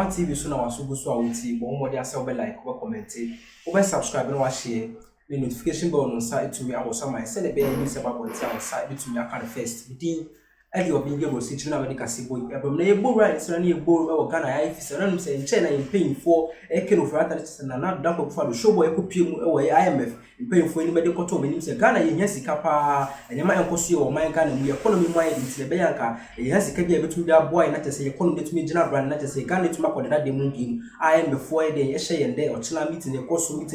Nkrumah TV so na wasugu so awuti bo mo dia say obe like obe comment obe subscribe and share the notification bell on side to me abosa my say the be any say about on side between me account first within early of being able to na we kasi boy ebom na ebo right so na ebo e Ghana ya ifise na say nche na paying for ekeno for that na da ko for show boy ko pie mu e wo IMF paying for any medical to me say Ghana ye sika pa enyama enkoso e wo man Ghana mu economy mu ayi ntine be yanka ye sika bia betu da boy na say economy betumi gina brand na say Ghana tuma ko da de mu bi IMF for e de ye hye yende o china meeting ekoso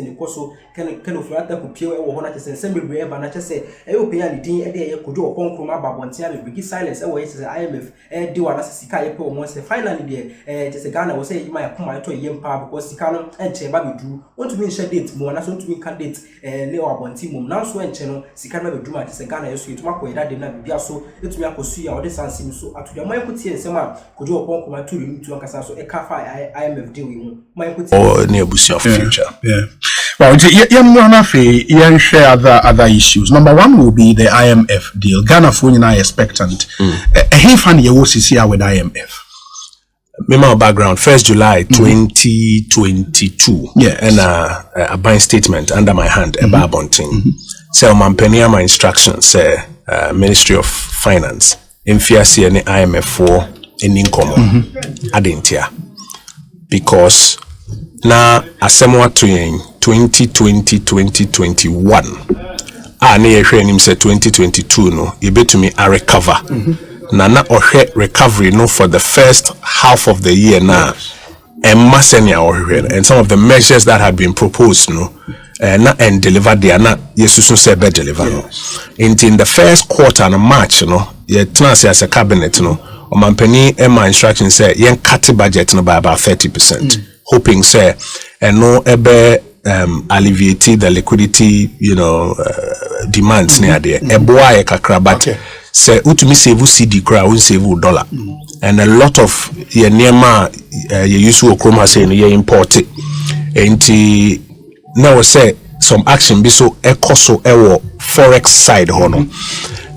keno for that ko pie e wo ho na say sembebre e ba na say e wo pay ali din e de ye Kojo Oppong Nkrumah babontia be bigi silence e wo ye say IMF e de wa na sika ye pe o mo say finally de say Ghana wo say my akoma to ye mpa because sika no enche ba bedu want to mean share date mo na so to mean candidate ne o abonti mum na so enche no sika na bedu ma say Ghana yeso yetuma ko ida de na bibia so etumi akosu ya o de sansim so atuya man kuti ensem a Kojo Oppong Nkrumah to rim tu ankasa so e ka fa IMF deal mu man kuti ne abusi of future. Well, other issues. Number one will be the IMF deal. Ghana for you now expectant. He found your OCC with IMF. My background, 1st July 2022. Yes. And a buying statement under my hand, a barbonting. So my instructions, Ministry of Finance, in Fiasi and IMF for in Nkrumah. Adentia. Because now asemwa to 2020-2021 na yehwe nim say 2022 no yebetumi a recover na ohwe recovery no for the first half of the year na emmasenia ohwe and some of the measures that had been proposed no na and delivered there na yesusu say be deliver no in the first quarter no March no ye transi as a cabinet no omampani ema instruction say yen cut budget no by about 30%. Hoping say and no ebe alleviate the liquidity demands near there eboa kakra but say utumi save CD kra un save dollar and a lot of ye niema ye use Nkrumah say no ye import it enti now say some action be so ekoso ewo forex side hono.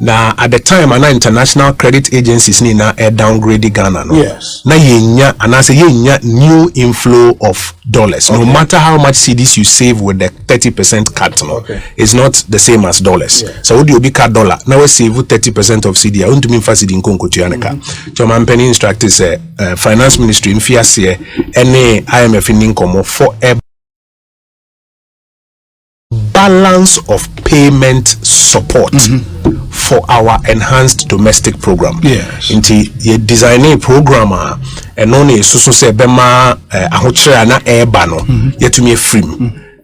Now at the time an international credit agencies ni na downgrade Ghana no. Yes. Na yenya and I say yenya new inflow of dollars. Okay. No matter how much CDs you save with the 30% cut no. Okay. It's not the same as dollars. Yeah. So would you be cut dollar? Now we save 30% of CD. I want to mean facility in Kongo Chianaka. Chairman Penny instructed say finance ministry in Fiasie any IMF in Nkrumah for a balance of payment support for our enhanced domestic program. Yes. Inti ye design a program and only so say bema ahochira na eba no yetumi free.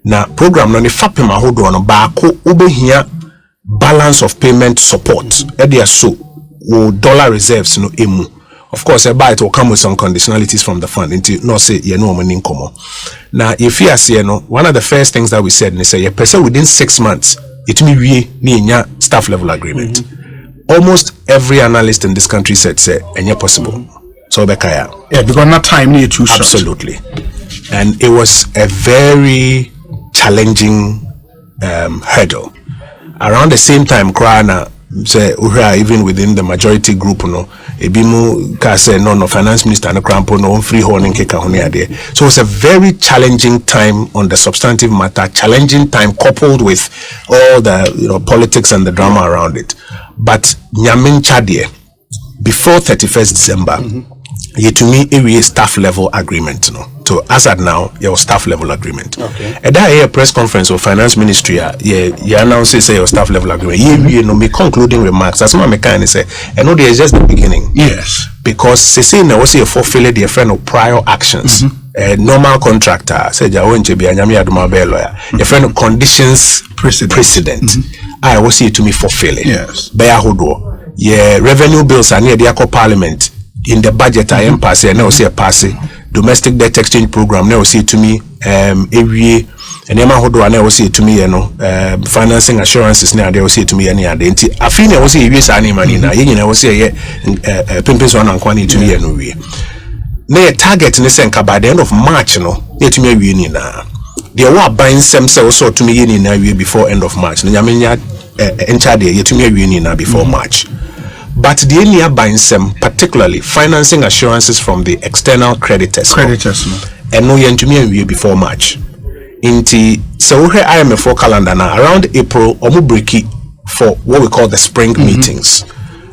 Na program no ni fapem ahodo no baako obehia balance of payment support. E dey so wo dollar reserves no emu. Of course, it will come with some conditionalities from the fund. Into no say you know money income. Now, if you are no, one of the first things that we said, they say a person within 6 months, it may be near staff level agreement. Almost every analyst in this country said, say, and you're possible. So Bekaya. Yeah, because not time near too short. Absolutely. And it was a very challenging hurdle. Around the same time, Krana say even within the majority group no ebimu ka say no finance minister no crampo no free horning keka ho ne ade. So it's a very challenging time on the substantive matter, challenging time coupled with all the politics and the drama around it. But nyamin chadie before 31st December yetumi a staff level agreement no. So as at now, your staff level agreement. Okay. At that press conference of finance ministry, you announce say your staff level agreement. You know, me concluding remarks. As my mechanic say, I know there is just the beginning. Yes. Because say now was a fulfill their friend of prior actions. A normal contractor said ya won't be a nyami aduma be lawyer. Your friend of conditions precedent. I was here to me fulfill it. Yes. Bear hodo. Yeah, revenue bills are near the parliament. In the budget I am passing, now see a passing. Domestic debt exchange program now see to me every and Emma Hodo now see to me financing assurances now they will see to me any other I feel I will see yes any money now you know say pimpins one and quantity to me anyway na target ne senka by the end of March no let me we ni na they were buying some so to me ni na we before end of March na nyamenya encha dey yet me we ni na before March but the enia buying some, particularly financing assurances from the external creditors and no yentumi before March inti so we IMF for calendar now around April omu breaki for what we call the spring meetings.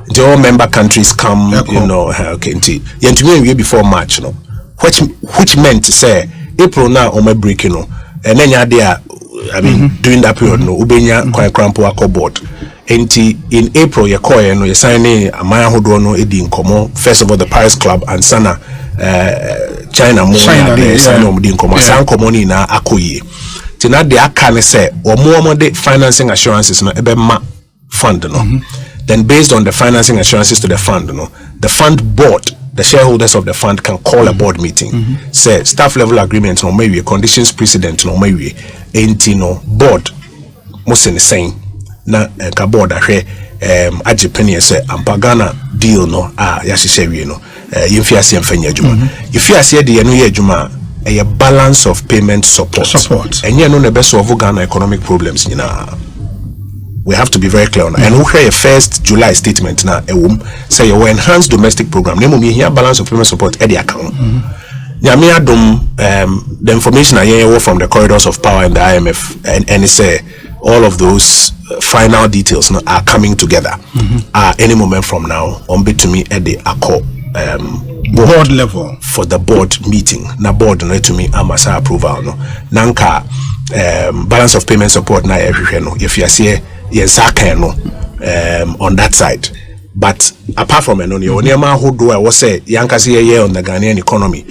The all member countries come, you know, okay, inti before March, no, which meant to say April now omu break, you know, and then I mean during that period no ubenya kwa crampo board. Inti in April you call no you sign amaya hodo no edi nkomo first of all the Paris Club and sana China mo na sign omudi nkomo san nkomo ni na akoye tina de aka ne say omo de financing assurances no ebe ma fund no then based on the financing assurances to the fund no the fund board the shareholders of the fund can call a board meeting say staff level agreement no maybe conditions precedent no maybe enti no board mo se ne saying na ka board ahwe age penny say ampagana deal no ya hyehyɛ no yemfi ase mfanya adwuma ifi ase de no ye adwuma a balance of payment support and no na be solve Ghana economic problems we have to be very clear on that. And we hear a first July statement now say you enhanced domestic program name me here balance of payment support at the account the information I hear from the corridors of power in the IMF and say all of those final details are coming together any moment from now on to me at the accord board level for the board meeting na board no to me amasa approval no nanka balance of payment support na ehwehwe no if you see yensa no on that side but apart from no oniema hodo I was say yanka say on the Ghanaian economy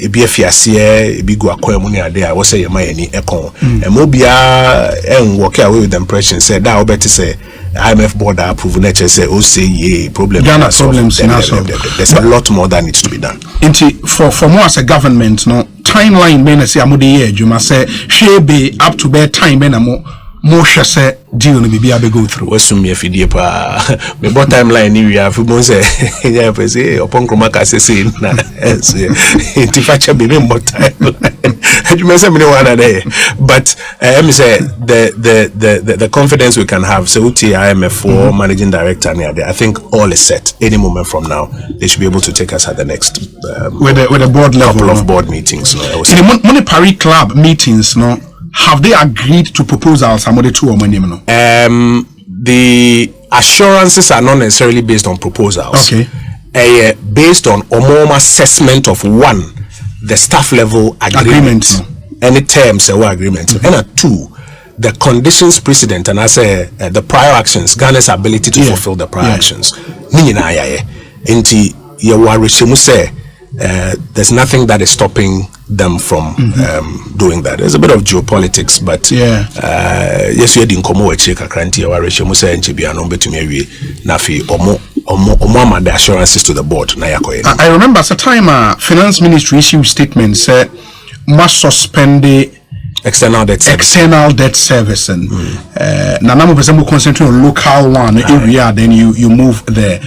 ebi afiase ebi go akwam ne ade I was say yema yani ekon mobia work away with the impression say that obeti say IMF board approve nature say say problem Ghana problems there's a lot more that needs to be done for more as a government no timeline men say amode year adwuma say hwe be up to bear time men mo say deal no bibia be go through wasum ye fidie pa me bot timeline ni we have mo say ya pese Oppong Nkrumah ka say na ti facha be me bot adwuma say me no one there but me say the confidence we can have so IMF for managing director I think all is set any moment from now they should be able to take us at the next with the board level couple of board meetings in the monetary club meetings no have they agreed to proposals among the two or many no the assurances are not necessarily based on proposals based on omoma assessment of one the staff level agreement any terms agreement and two the conditions precedent and I say the prior actions Ghana's ability to fulfill the prior actions there's nothing that is stopping them from doing that. There's a bit of geopolitics, but yes, we didn't come over kakranti our say nafi omo the assurances to the board. I remember at the time finance ministry issued statement said must suspend the external debt service and now we concentrate on local one area then you move there.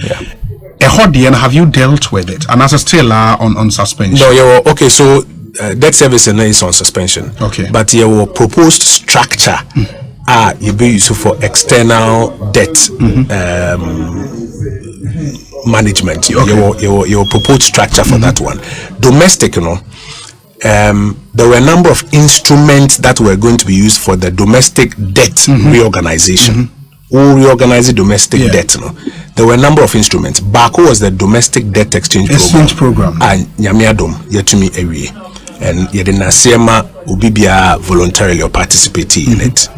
Have you dealt with it? And as a still on suspension? No, okay, so debt service is on suspension. Okay. But your proposed structure you be used for external debt management. Your proposed structure for that one. Domestic, there were a number of instruments that were going to be used for the domestic debt reorganization. Or reorganize the domestic debt. There were a number of instruments. Bako was the domestic debt exchange program. And Nyamiadom yetumi ewie. And yedina sema ubibia voluntarily or participating in it.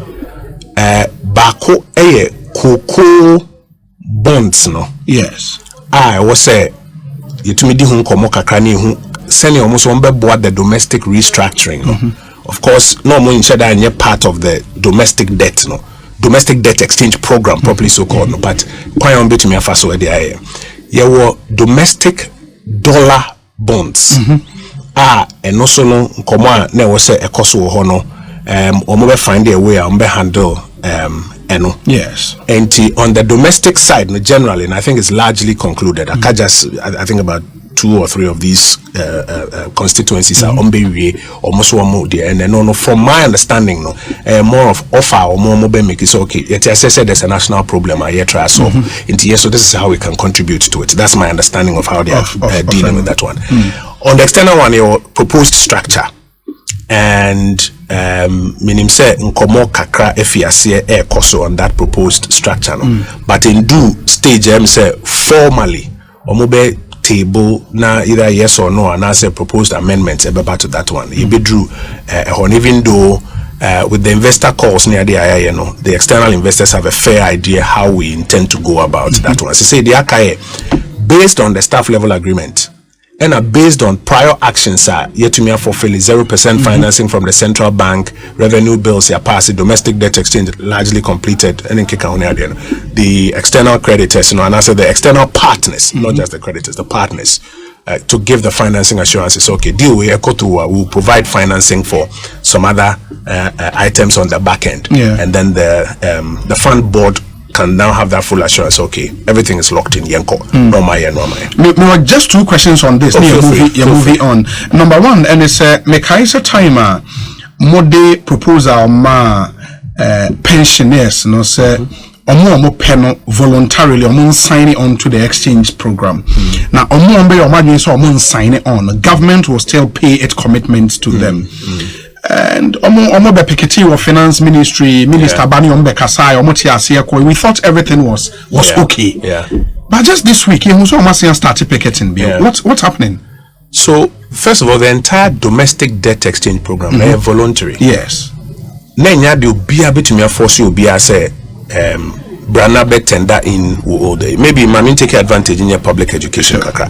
Bako koko bonds no. Yes. I was say yetumi di hun komo kakrani hun senior almost one board the domestic restructuring. Of course, no more in that and part of the domestic debt domestic debt exchange program properly so called but quite on bit me afaso there were domestic dollar bonds and also no nkoma na wo say ekoso ho no omo be find a way on be handle yes and on the domestic side generally and I think it's largely concluded I think about 2 or 3 of these constituencies are almost one there. And then no, from my understanding, no, more of offer or more make it okay. It I said there's a national problem. I try so so this is how we can contribute to it. That's my understanding of how they are dealing with that one. On the external one, your proposed structure. And minim say nkomo kakra efiase e koso on that proposed structure no. But in due stage say formally omobe table na either yes or no and as a proposed amendments about to that one you be drew even though with the investor calls near the IIA, the external investors have a fair idea how we intend to go about that one. So say the AKA based on the staff level agreement and based on prior actions yet to me fulfill 0% financing from the central bank, revenue bills pass, domestic debt exchange largely completed, and in the external creditors, and also the external partners, not just the creditors, the partners, to give the financing assurances. Okay, deal with EcoTua will provide financing for some other items on the back end, and then the fund board can now have that full assurance. Okay, everything is locked in. Yanko, no my. Just 2 questions on this. Moving on. Number 1, and it's Mekaisa timer mode proposal ma pensioners no say omo peno voluntarily omo signing on to the exchange program. Now omo be imagine so omo sign it on. The government will still pay its commitments to them. And omo be Piketty or finance ministry minister bani ombe kasai omo tiase ko we thought everything was okay. But just this week you also almost started picketing. What's happening? So first of all, the entire domestic debt exchange program they are voluntary. Yes. Nenya de obia betumi force you obia say brana bet tender in all day. Maybe man take advantage in your public education kakra.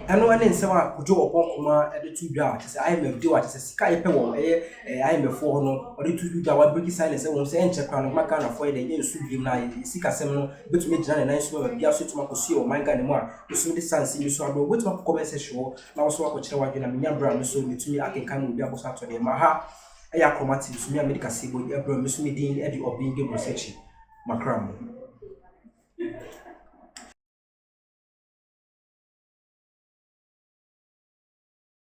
I know any say Kojo Oppong the 2 dwa say IMF dey what say sika ye pe wo IMF for no or the 2 dwa wa break silence say won say enche kwa no maka na for dey yen su biem na sika sem no betumi gina na nice we bia so tuma ko see o man ga ne mu a so me sense mi so ado betuma ko comment section na so ko kire wadwe na menya bra me so metumi akenkan obi akoso ato dey ma ha e ya chromatic so me medical sibo e bra me so me din e di obinge section makram